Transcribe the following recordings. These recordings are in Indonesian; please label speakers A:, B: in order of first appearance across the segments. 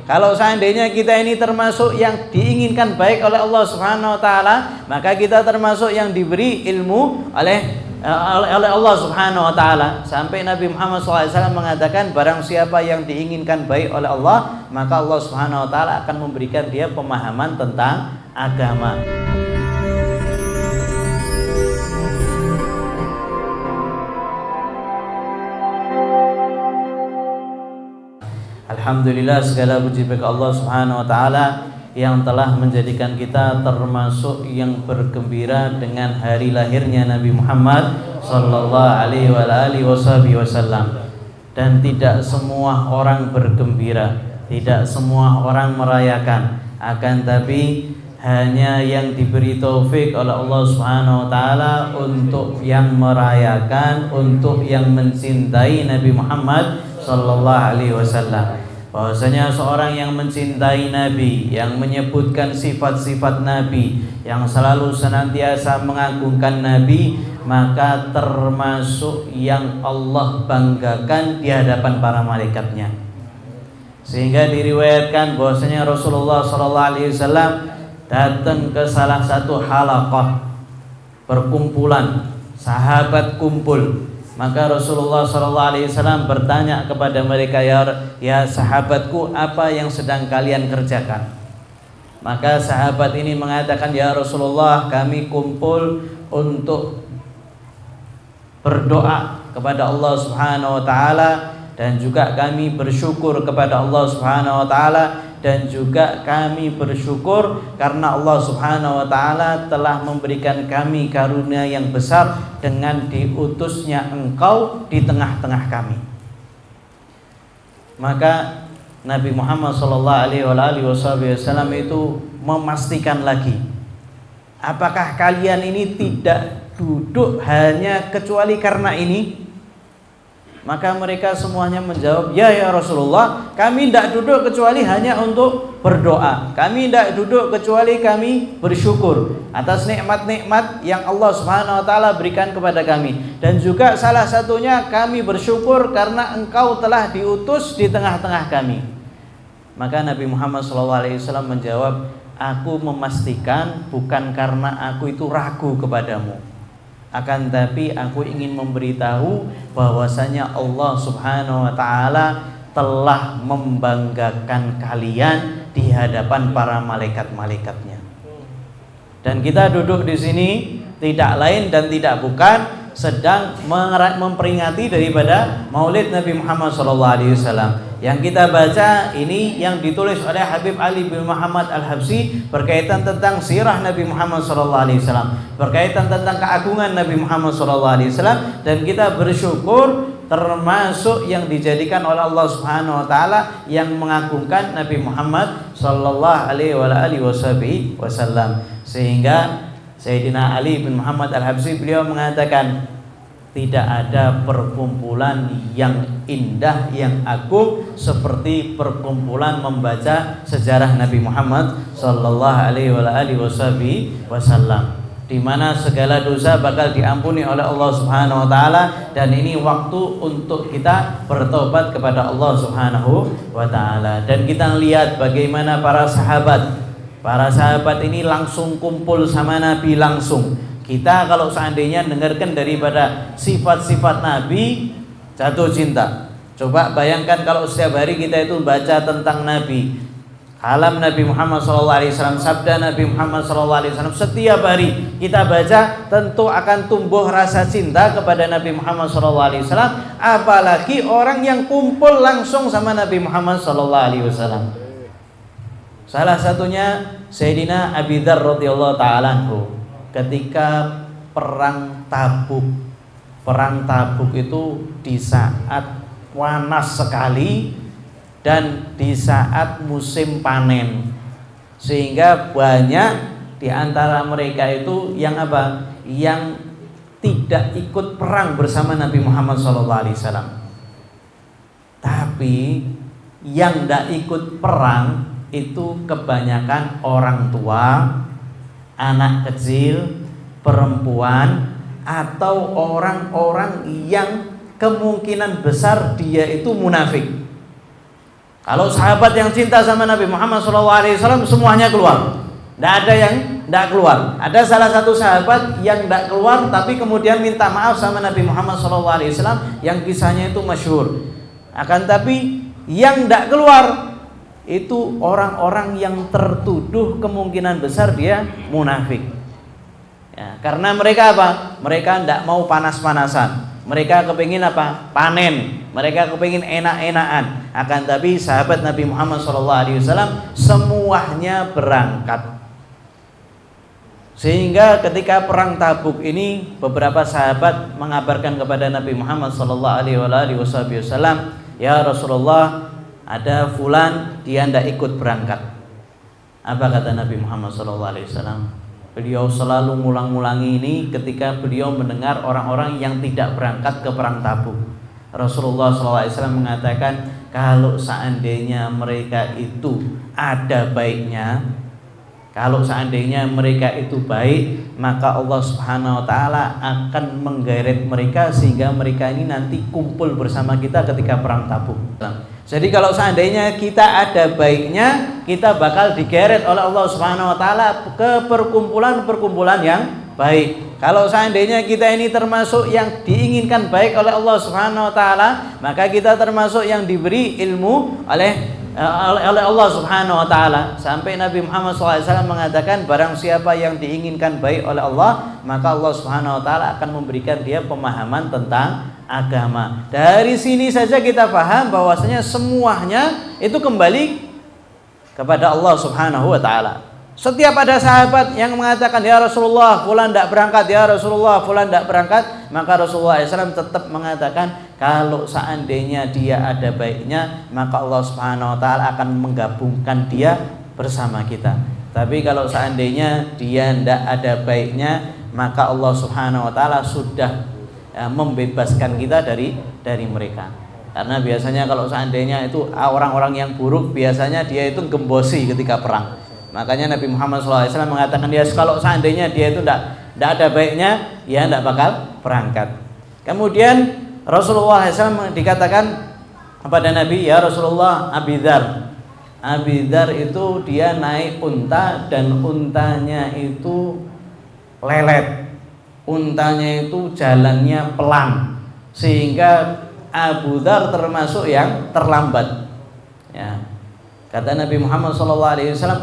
A: Kalau seandainya kita ini termasuk yang diinginkan baik oleh Allah Subhanahu wa taala, maka kita termasuk yang diberi ilmu oleh Allah Subhanahu wa taala. Sampai Nabi Muhammad SAW mengatakan, barang siapa yang diinginkan baik oleh Allah, maka Allah Subhanahu wa taala akan memberikan dia pemahaman tentang agama. Alhamdulillah, segala puji bagi Allah Subhanahu wa taala yang telah menjadikan kita termasuk yang bergembira dengan hari lahirnya Nabi Muhammad sallallahu alaihi wasallam. Dan tidak semua orang bergembira, tidak semua orang merayakan, akan tapi hanya yang diberi taufik oleh Allah Subhanahu wa taala untuk yang merayakan, untuk yang mencintai Nabi Muhammad sallallahu alaihi wasallam. Bahwasanya seorang yang mencintai Nabi, yang menyebutkan sifat-sifat Nabi, yang selalu senantiasa mengagungkan Nabi, maka termasuk yang Allah banggakan di hadapan para malaikatnya. Sehingga diriwayatkan bahwasanya Rasulullah SAW datang ke salah satu halaqah perkumpulan, sahabat kumpul. Maka Rasulullah SAW bertanya kepada mereka, ya sahabatku, apa yang sedang kalian kerjakan? Maka sahabat ini mengatakan, ya Rasulullah, kami kumpul untuk berdoa kepada Allah Subhanahu wa taala, dan juga kami bersyukur kepada Allah Subhanahu wa taala, dan juga kami bersyukur karena Allah Subhanahu wa taala telah memberikan kami karunia yang besar dengan diutusnya Engkau di tengah-tengah kami. Maka Nabi Muhammad sallallahu alaihi wasallam itu memastikan lagi, apakah kalian ini tidak duduk hanya kecuali karena ini? Maka mereka semuanya menjawab, ya Rasulullah, kami tidak duduk kecuali hanya untuk berdoa. Kami tidak duduk kecuali kami bersyukur atas nikmat-nikmat yang Allah Subhanahu wa taala berikan kepada kami. Dan juga salah satunya kami bersyukur karena Engkau telah diutus di tengah-tengah kami. Maka Nabi Muhammad SAW menjawab, aku memastikan bukan karena aku itu ragu kepadamu, akan tapi aku ingin memberitahu bahwasanya Allah Subhanahu wa taala telah membanggakan kalian di hadapan para malaikat-malaikatnya. Dan kita duduk di sini tidak lain dan tidak bukan sedang memperingati daripada Maulid Nabi Muhammad SAW. Yang kita baca ini yang ditulis oleh Habib Ali bin Muhammad Al-Habsyi berkaitan tentang sirah Nabi Muhammad SAW, berkaitan tentang keagungan Nabi Muhammad SAW, dan kita bersyukur termasuk yang dijadikan oleh Allah Subhanahu wa taala yang mengagungkan Nabi Muhammad sallallahu alaihi wasallam. Sehingga Sayyidina Ali bin Muhammad Al-Habsyi beliau mengatakan, tidak ada perkumpulan yang indah, yang agung seperti perkumpulan membaca sejarah Nabi Muhammad sallallahu alaihi wasallam, di mana segala dosa bakal diampuni oleh Allah Subhanahu wa taala, dan ini waktu untuk kita bertobat kepada Allah Subhanahu wa taala. Dan kita lihat bagaimana para sahabat ini langsung kumpul sama Nabi langsung. Kita kalau seandainya dengarkan daripada sifat-sifat Nabi, jatuh cinta. Coba bayangkan kalau setiap hari kita itu baca tentang Nabi, kalam Nabi Muhammad SAW, sabda Nabi Muhammad SAW, setiap hari kita baca, tentu akan tumbuh rasa cinta kepada Nabi Muhammad SAW. Apalagi orang yang kumpul langsung sama Nabi Muhammad SAW. Salah satunya Sayyidina Abi Dzar radhiyallahu ta'ala anhu. Ketika perang Tabuk itu di saat panas sekali dan di saat musim panen, sehingga banyak di antara mereka itu yang yang tidak ikut perang bersama Nabi Muhammad SAW. Tapi yang tidak ikut perang itu kebanyakan orang tua, anak kecil, perempuan, atau orang-orang yang kemungkinan besar dia itu munafik. Kalau sahabat yang cinta sama Nabi Muhammad SAW semuanya keluar. Tidak ada yang tidak keluar. Ada salah satu sahabat yang tidak keluar tapi kemudian minta maaf sama Nabi Muhammad SAW yang kisahnya itu masyhur. Akan tapi yang tidak keluar itu orang-orang yang tertuduh kemungkinan besar dia munafik. Ya, karena mereka apa? Mereka tidak mau panas-panasan. Mereka kepingin apa? Panen. Mereka kepingin enak-enakan. Akan tapi sahabat Nabi Muhammad SAW semuanya berangkat. Sehingga ketika perang Tabuk ini beberapa sahabat mengabarkan kepada Nabi Muhammad SAW, ya Rasulullah, ada fulan dia tidak ikut berangkat. Apa kata Nabi Muhammad SAW? Beliau selalu ngulang-ngulangi ini ketika beliau mendengar orang-orang yang tidak berangkat ke perang Tabuk. Rasulullah SAW mengatakan, kalau seandainya mereka itu ada baiknya, kalau seandainya mereka itu baik, maka Allah Subhanahu wa taala akan menggeret mereka sehingga mereka ini nanti kumpul bersama kita ketika perang Tabuk. Jadi kalau seandainya kita ada baiknya, kita bakal digeret oleh Allah Subhanahu wa taala ke perkumpulan-perkumpulan yang baik. Kalau seandainya kita ini termasuk yang diinginkan baik oleh Allah Subhanahu wa taala, maka kita termasuk yang diberi ilmu oleh Allah Subhanahu wa taala. Sampai Nabi Muhammad SAW mengatakan, barang siapa yang diinginkan baik oleh Allah, maka Allah Subhanahu wa taala akan memberikan dia pemahaman tentang agama. Dari sini saja kita paham bahwasanya semuanya itu kembali kepada Allah Subhanahu wa taala. Setiap ada sahabat yang mengatakan, ya Rasulullah fulan tidak berangkat, ya Rasulullah fulan tidak berangkat, maka Rasulullah SAW tetap mengatakan, kalau seandainya dia ada baiknya, maka Allah Subhanahu wa taala akan menggabungkan dia bersama kita. Tapi kalau seandainya dia tidak ada baiknya, maka Allah Subhanahu wa taala sudah membebaskan kita dari mereka. Karena biasanya kalau seandainya itu orang-orang yang buruk, biasanya dia itu gembosi ketika perang. Makanya Nabi Muhammad SAW mengatakan, dia kalau seandainya dia itu tidak ada baiknya, ya tidak bakal berangkat. Kemudian Rasulullah SAW dikatakan kepada Nabi, ya Rasulullah, Abi Dzar itu dia naik unta dan untanya itu lelet, untanya itu jalannya pelan, sehingga Abu Dzar termasuk yang terlambat. Ya. Kata Nabi Muhammad SAW,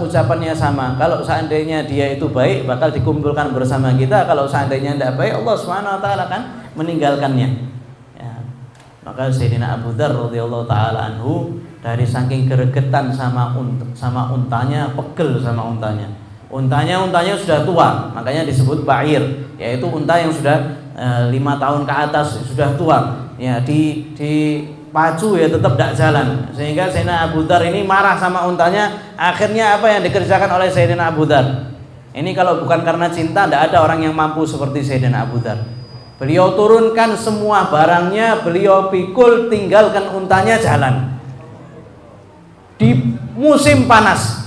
A: ucapannya sama. Kalau seandainya dia itu baik, bakal dikumpulkan bersama kita. Kalau seandainya tidak baik, Allah Subhanahu wa taala akan meninggalkannya. Ya. Maka Sayyidina Abu Dzar radhiyallahu taala anhu dari saking gregetan sama untanya, pegel sama untanya. Untanya sudah tua, makanya disebut ba'ir, yaitu unta yang sudah 5 tahun ke atas, sudah tua. Ya, pacu ya tetap tidak jalan, sehingga Sayyidina Abu Dzar ini marah sama untanya. Akhirnya apa yang dikerjakan oleh Sayyidina Abu Dzar ini, kalau bukan karena cinta, tidak ada orang yang mampu seperti Sayyidina Abu Dzar. Beliau turunkan semua barangnya, beliau pikul, tinggalkan untanya jalan di musim panas.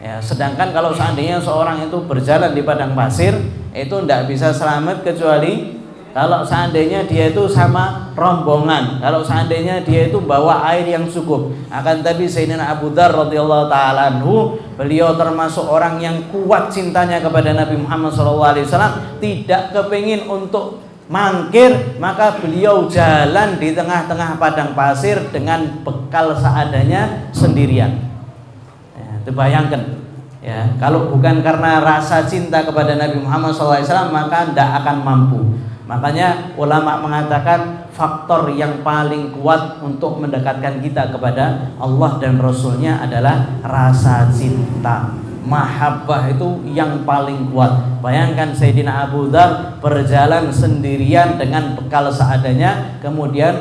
A: Ya, sedangkan kalau seandainya seorang itu berjalan di padang pasir, itu tidak bisa selamat kecuali kalau seandainya dia itu sama rombongan, kalau seandainya dia itu bawa air yang cukup. Akan tapi Sayyidina Abu Dzar radhiyallahu taala anhu, beliau termasuk orang yang kuat cintanya kepada Nabi Muhammad SAW, tidak kepingin untuk mangkir, maka beliau jalan di tengah-tengah padang pasir dengan bekal seadanya sendirian. Ya, itu bayangkan. Ya, kalau bukan karena rasa cinta kepada Nabi Muhammad SAW, maka tidak akan mampu. Makanya ulama mengatakan faktor yang paling kuat untuk mendekatkan kita kepada Allah dan Rasulnya adalah rasa cinta. Mahabbah itu yang paling kuat. Bayangkan Sayyidina Abu Dzar berjalan sendirian dengan bekal seadanya, kemudian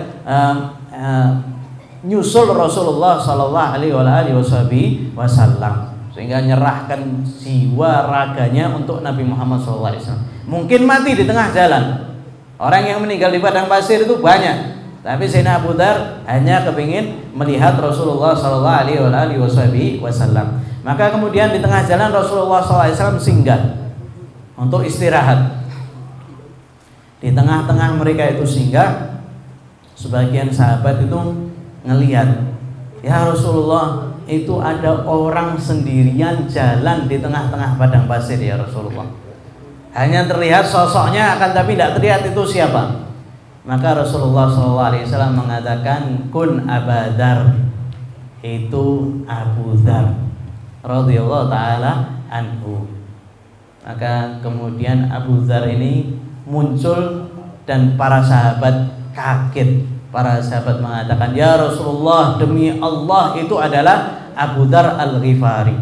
A: nyusul Rasulullah Sallallahu Alaihi Wasallam, sehingga nyerahkan jiwa raganya untuk Nabi Muhammad SAW. Mungkin mati di tengah jalan. Orang yang meninggal di padang pasir itu banyak, tapi Sayyidina Abu Dzar hanya kepingin melihat Rasulullah Sallallahu Alaihi Wasallam. Maka kemudian di tengah jalan Rasulullah SAW singgah untuk istirahat. Di tengah-tengah mereka itu singgah, sebagian sahabat itu ngelihat "Ya Rasulullah, itu ada orang sendirian jalan di tengah-tengah padang pasir ya Rasulullah. Hanya terlihat sosoknya, akan tapi tidak terlihat itu siapa." Maka Rasulullah SAW mengatakan, "Kun Aba Dzar." Itu Abu Dzar radhiyallahu taala anhu. Maka kemudian Abu Dzar ini muncul dan para sahabat kaget. Para sahabat mengatakan, "Ya Rasulullah, demi Allah itu adalah Abu Dzar Al-Ghifari."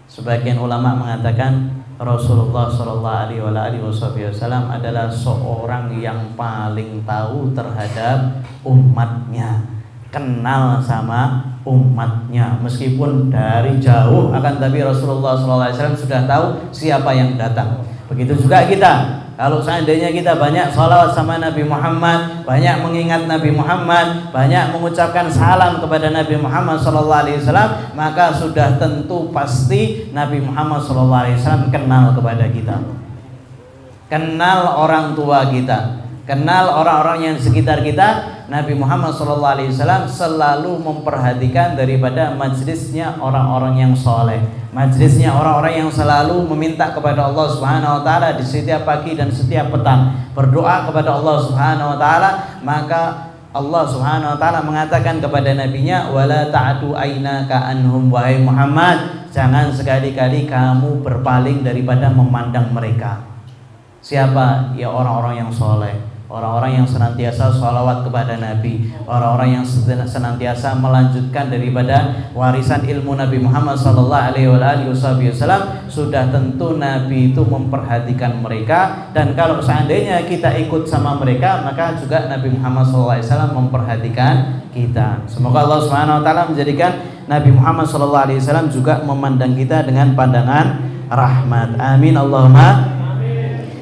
A: Sebagian ulama mengatakan Rasulullah Shallallahu Alaihi Wasallam adalah seorang yang paling tahu terhadap umatnya, kenal sama umatnya, meskipun dari jauh, akan tapi Rasulullah SAW sudah tahu siapa yang datang. Begitu juga kita, kalau seandainya kita banyak sholawat sama Nabi Muhammad, banyak mengingat Nabi Muhammad, banyak mengucapkan salam kepada Nabi Muhammad SAW, maka sudah tentu pasti Nabi Muhammad SAW kenal kepada kita, kenal orang tua kita, kenal orang-orang yang di sekitar kita. Nabi Muhammad SAW selalu memperhatikan daripada majlisnya orang-orang yang soleh, majlisnya orang-orang yang selalu meminta kepada Allah Subhanahu Wa Taala di setiap pagi dan setiap petang, berdoa kepada Allah Subhanahu Wa Taala. Maka Allah Subhanahu Wa Taala mengatakan kepada nabinya, "Wala ta'du ainaka anhum", wahai Muhammad, jangan sekali-kali kamu berpaling daripada memandang mereka. Siapa? Ya orang-orang yang soleh, orang-orang yang senantiasa sholawat kepada Nabi, orang-orang yang senantiasa melanjutkan daripada warisan ilmu Nabi Muhammad Sallallahu Alaihi Wasallam. Sudah tentu Nabi itu memperhatikan mereka, dan kalau seandainya kita ikut sama mereka, maka juga Nabi Muhammad Sallallahu Alaihi Wasallam memperhatikan kita. Semoga Allah Subhanahu Wa Taala menjadikan Nabi Muhammad Sallallahu Alaihi Wasallam juga memandang kita dengan pandangan rahmat. Amin Allahumma.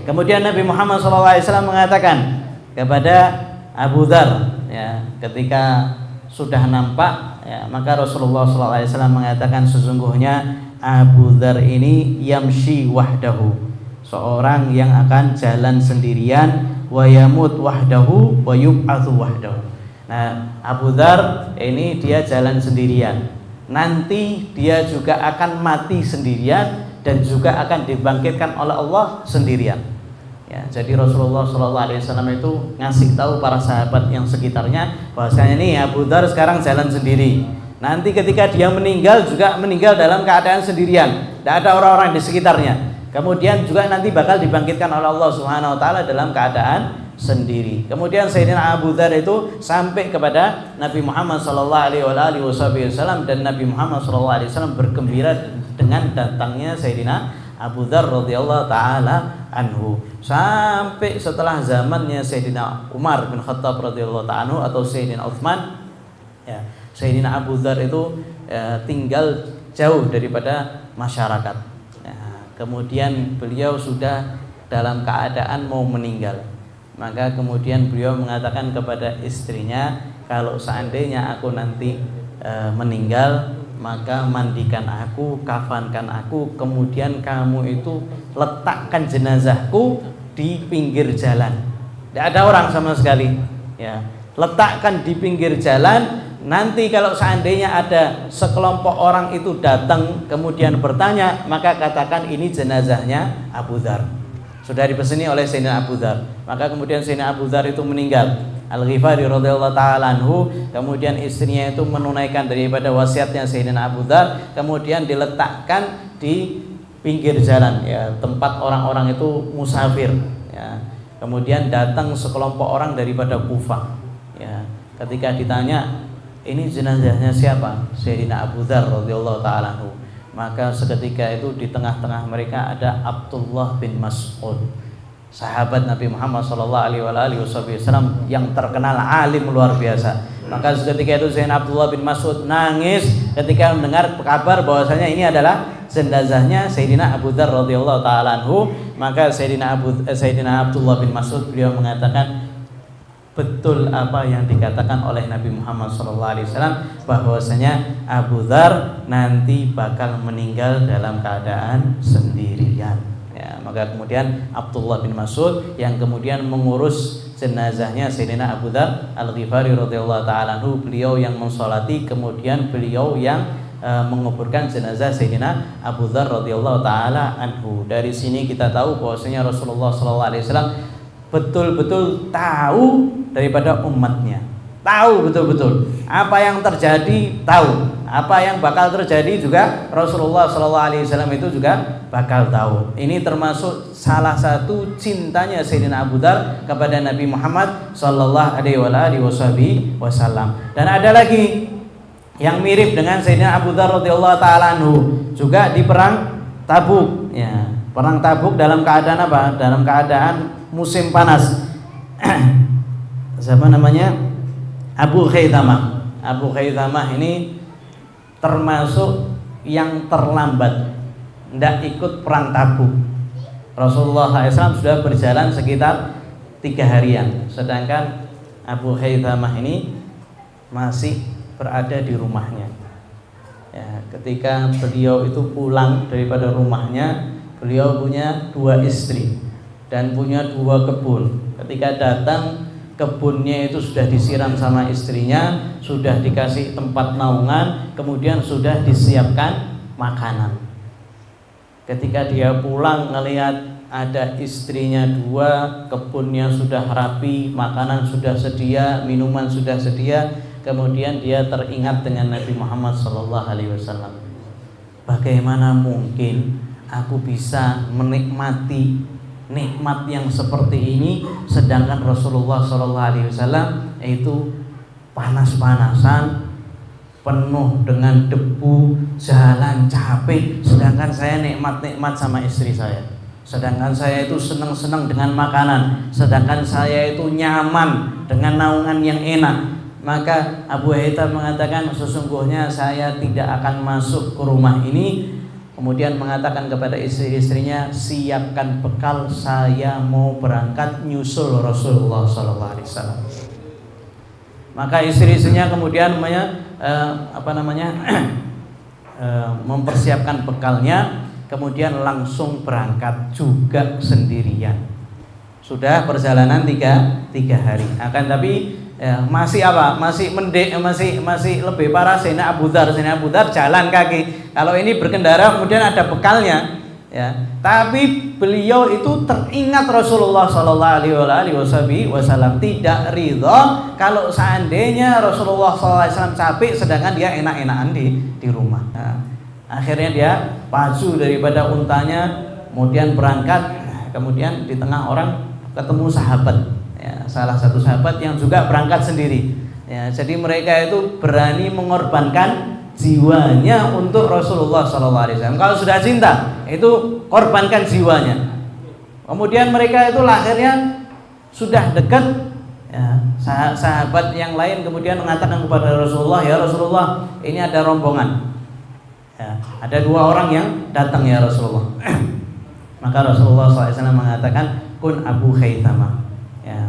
A: Kemudian Nabi Muhammad SAW mengatakan kepada Abu Dzar, ya, ketika sudah nampak, ya, maka Rasulullah SAW mengatakan, sesungguhnya Abu Dzar ini yamshi wahdahu, seorang yang akan jalan sendirian, wa yamut wahdahu wa yub'atsu wahdahu. Nah, Abu Dzar ini dia jalan sendirian, nanti dia juga akan mati sendirian dan juga akan dibangkitkan oleh Allah sendirian. Ya, jadi Rasulullah SAW itu ngasih tahu para sahabat yang sekitarnya bahwasanya nih Abu Dzar sekarang jalan sendiri. Nanti ketika dia meninggal juga meninggal dalam keadaan sendirian, tidak ada orang-orang di sekitarnya. Kemudian juga nanti bakal dibangkitkan oleh Allah Subhanahu Wa Taala dalam keadaan sendiri. Kemudian Sayyidina Abu Dzar itu sampai kepada Nabi Muhammad SAW, dan Nabi Muhammad SAW bergembira dengan datangnya Sayyidina Abu Dzar radhiyallahu taala anhu, sampai setelah zamannya Sayyidina Umar bin Khattab radhiyallahu taala anhu atau Sayyidina Utsman, ya, Sayyidina Abu Dzar itu tinggal jauh daripada masyarakat. Ya, kemudian beliau sudah dalam keadaan mau meninggal. Maka kemudian beliau mengatakan kepada istrinya, kalau seandainya aku nanti meninggal, maka mandikan aku, kafankan aku, kemudian kamu itu letakkan jenazahku di pinggir jalan. Tidak ada orang sama sekali, ya. Letakkan di pinggir jalan. Nanti kalau seandainya ada sekelompok orang itu datang kemudian bertanya, maka katakan ini jenazahnya Abu Dzar, sudah dipeseni oleh Sayyidina Abu Dzar. Maka kemudian Sayyidina Abu Dzar itu meninggal Al-Ghifari radhiyallahu ta'ala anhu. Kemudian istrinya itu menunaikan daripada wasiatnya Sayyidina Abu Dzar, kemudian diletakkan di pinggir jalan, ya, tempat orang-orang itu musafir, ya. Kemudian datang sekelompok orang daripada Kufah, ya. Ketika ditanya, ini jenazahnya siapa? Sayyidina Abu Dzar radhiyallahu ta'ala anhu. Maka seketika itu di tengah-tengah mereka ada Abdullah bin Mas'ud, sahabat Nabi Muhammad SAW yang terkenal alim luar biasa. Maka seketika itu Sayyidina Abdullah bin Mas'ud nangis ketika mendengar kabar bahwasanya ini adalah jenazahnya Sayyidina Abu Dzar radhiyallahu taala anhu. Maka Sayyidina Abdullah bin Mas'ud beliau mengatakan, betul apa yang dikatakan oleh Nabi Muhammad SAW bahwasanya Abu Dzar nanti bakal meninggal dalam keadaan sendirian. Ya, maka kemudian Abdullah bin Mas'ud yang kemudian mengurus jenazahnya Sayyidina Abu Dzar Al-Ghifari radhiyallahu taala anhu. Beliau yang mensolati, kemudian beliau yang menguburkan jenazah Sayyidina Abu Dzar radhiyallahu taala anhu. Dari sini kita tahu bahwasanya Rasulullah sallallahu alaihi wasallam betul-betul tahu daripada umatnya. Tahu betul-betul apa yang terjadi, tahu apa yang bakal terjadi juga Rasulullah sallallahu alaihi wasallam itu juga bakal tahu. Ini termasuk salah satu cintanya Sayyidina Abu Dzar kepada Nabi Muhammad sallallahu alaihi wasallam. Dan ada lagi yang mirip dengan Sayyidina Abu Dzar radhiyallahu taala anhu, juga di perang Tabuk ya. Perang Tabuk dalam keadaan apa? Dalam keadaan musim panas. Siapa namanya? Abu Khaitamah. Abu Khaitamah ini termasuk yang terlambat, tidak ikut perang Tabuk. Rasulullah SAW sudah berjalan sekitar 3 harian, sedangkan Abu Khaitamah ini masih berada di rumahnya. Ya, ketika beliau itu pulang daripada rumahnya, beliau punya 2 istri dan punya 2 kebun. Ketika datang, kebunnya itu sudah disiram sama istrinya, sudah dikasih tempat naungan, kemudian sudah disiapkan makanan. Ketika dia pulang ngelihat ada istrinya 2, kebunnya sudah rapi, makanan sudah sedia, minuman sudah sedia, kemudian dia teringat dengan Nabi Muhammad SAW. Bagaimana mungkin aku bisa menikmati nikmat yang seperti ini, sedangkan Rasulullah SAW itu panas-panasan, penuh dengan debu, jalan capek, sedangkan saya nikmat-nikmat sama istri saya, sedangkan saya itu senang-senang dengan makanan, sedangkan saya itu nyaman dengan naungan yang enak. Maka Abu Khaitamah mengatakan, sesungguhnya saya tidak akan masuk ke rumah ini. Kemudian mengatakan kepada istri-istrinya, siapkan bekal, saya mau berangkat nyusul Rasulullah SAW. Maka istri-istrinya kemudian mempersiapkan bekalnya, kemudian langsung berangkat juga sendirian. Sudah perjalanan 3 hari. Akan tapi masih lebih parah Sayyidina Abu Dzar. Sayyidina Abu Dzar jalan kaki. Kalau ini berkendara kemudian ada bekalnya ya. Tapi beliau itu teringat Rasulullah sallallahu alaihi wasallam, tidak ridha kalau seandainya Rasulullah sallallahu alaihi wasallam capek sedangkan dia enak-enakan di rumah. Nah, akhirnya dia pacu daripada untanya, kemudian berangkat. Kemudian di tengah orang ketemu sahabat ya, salah satu sahabat yang juga berangkat sendiri ya. Jadi mereka itu berani mengorbankan jiwanya untuk Rasulullah SAW. Kalau sudah cinta itu korbankan jiwanya. Kemudian mereka itu akhirnya sudah dekat ya, sahabat yang lain kemudian mengatakan kepada Rasulullah, ya Rasulullah, ini ada rombongan ya, ada 2 orang yang datang ya Rasulullah. Maka Rasulullah SAW mengatakan, kun Abu Khaitamah ya,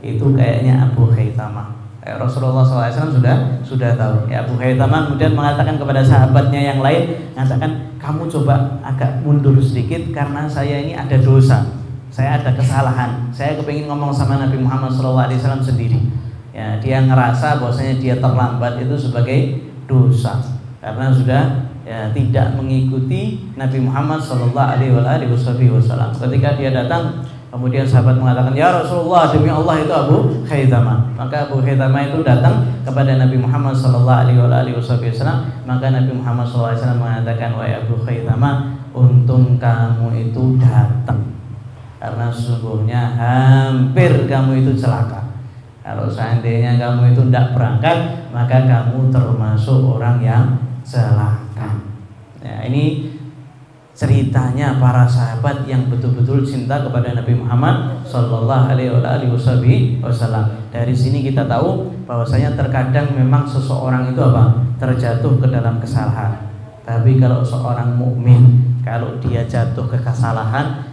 A: itu kayaknya Abu Khaitamah. Rasulullah SAW sudah tahu ya. Abu Khaitamah kemudian mengatakan kepada sahabatnya yang lain, mengatakan, kamu coba agak mundur sedikit karena saya ini ada dosa, saya ada kesalahan, saya kepingin ngomong sama Nabi Muhammad SAW sendiri ya. Dia ngerasa bahwasanya dia terlambat itu sebagai dosa karena sudah ya, tidak mengikuti Nabi Muhammad SAW. Ketika dia datang, kemudian sahabat mengatakan, ya Rasulullah, demi Allah itu Abu Khaitamah. Maka Abu Khaitamah itu datang kepada Nabi Muhammad SAW. Maka Nabi Muhammad SAW mengatakan, wahai Abu Khaitamah, untung kamu itu datang, karena sesungguhnya hampir kamu itu celaka. Kalau seandainya kamu itu tidak berangkat, maka kamu termasuk orang yang celaka. Ya, ini ceritanya para sahabat yang betul-betul cinta kepada Nabi Muhammad Sallallahu Alaihi Wasallam. Dari sini kita tahu bahwasanya terkadang memang seseorang itu terjatuh ke dalam kesalahan. Tapi kalau seorang mukmin, kalau dia jatuh ke kesalahan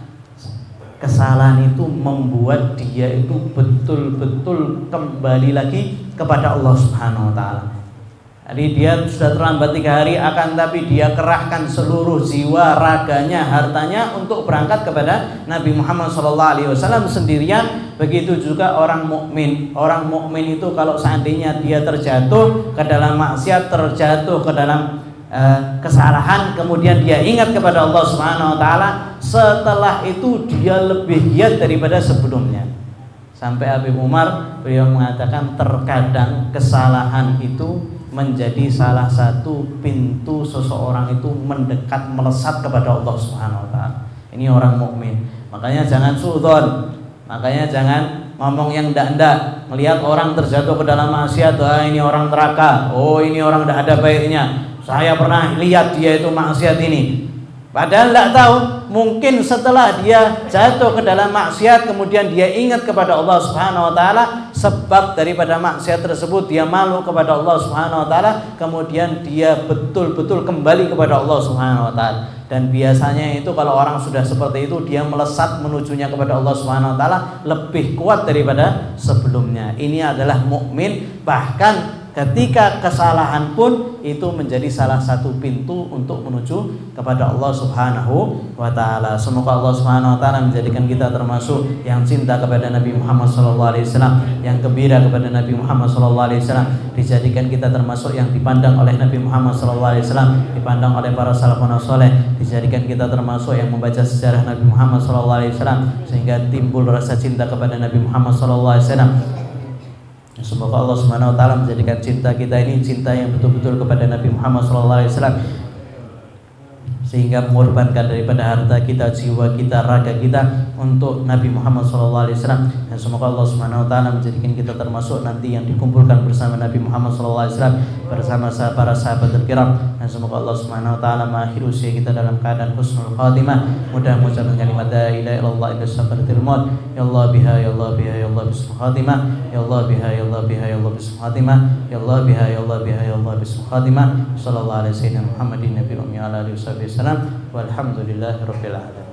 A: itu membuat dia itu betul-betul kembali lagi kepada Allah Subhanahu Wa Taala. Jadi dia sudah terlambat 3 hari, akan tapi dia kerahkan seluruh jiwa, raganya, hartanya untuk berangkat kepada Nabi Muhammad SAW sendirian. Begitu juga orang mukmin. Orang mukmin itu kalau seandainya dia terjatuh ke dalam maksiat, terjatuh ke dalam kesalahan, kemudian dia ingat kepada Allah Subhanahu Wa Taala, setelah itu dia lebih giat daripada sebelumnya. Sampai Habib Umar beliau mengatakan terkadang kesalahan itu menjadi salah satu pintu seseorang itu mendekat, melesat kepada Allah Subhanahu Wa Taala. Ini orang mukmin. Makanya jangan suudzon. Makanya jangan ngomong yang ndak-ndak. Melihat orang terjatuh ke dalam maksiat, ini orang neraka. Oh, ini orang tidak ada baiknya. Saya pernah lihat dia itu maksiat ini. Padahal tidak tahu, mungkin setelah dia jatuh ke dalam maksiat, kemudian dia ingat kepada Allah Subhanahu Wa Taala, sebab daripada maksiat tersebut dia malu kepada Allah Subhanahu Wa Taala, kemudian dia betul-betul kembali kepada Allah Subhanahu Wa Taala. Dan biasanya itu kalau orang sudah seperti itu, dia melesat menujunya kepada Allah Subhanahu Wa Taala lebih kuat daripada sebelumnya. Ini adalah mukmin, bahkan ketika kesalahan pun itu menjadi salah satu pintu untuk menuju kepada Allah Subhanahu Wa Taala. Semoga Allah Subhanahu Wa Taala menjadikan kita termasuk yang cinta kepada Nabi Muhammad SAW, yang gembira kepada Nabi Muhammad SAW, dijadikan kita termasuk yang dipandang oleh Nabi Muhammad SAW, dipandang oleh para salafun saleh, dijadikan kita termasuk yang membaca sejarah Nabi Muhammad SAW sehingga timbul rasa cinta kepada Nabi Muhammad SAW. Semoga Allah Subhanahu Wa Taala menjadikan cinta kita ini cinta yang betul-betul kepada Nabi Muhammad SAW, sehingga mengorbankan daripada harta kita, jiwa kita, raga kita untuk Nabi Muhammad SAW. Dan semoga Allah Subhanahu Wa Taala menjadikan kita termasuk nanti yang dikumpulkan bersama Nabi Muhammad SAW, bersama para sahabat kiram. Dan semoga Allah Subhanahu Wa Taala mengakhiri usia kita dalam keadaan husnul khatimah, mudah mengucapkan kalimat la ilaha illallah inda sakaratil maut. Ya Allah biha, ya Allah biha, ya Allah bismil khatimah. Ya Allah biha, ya Allah biha, ya Allah bismil khatimah. Ya Allah biha, ya Allah biha, ya Allah bismil khatimah. Sallallahu alaihi wasallam Muhammadin nabiyil ummi ala alihi wasallam. Walhamdulillahirabbil alamin.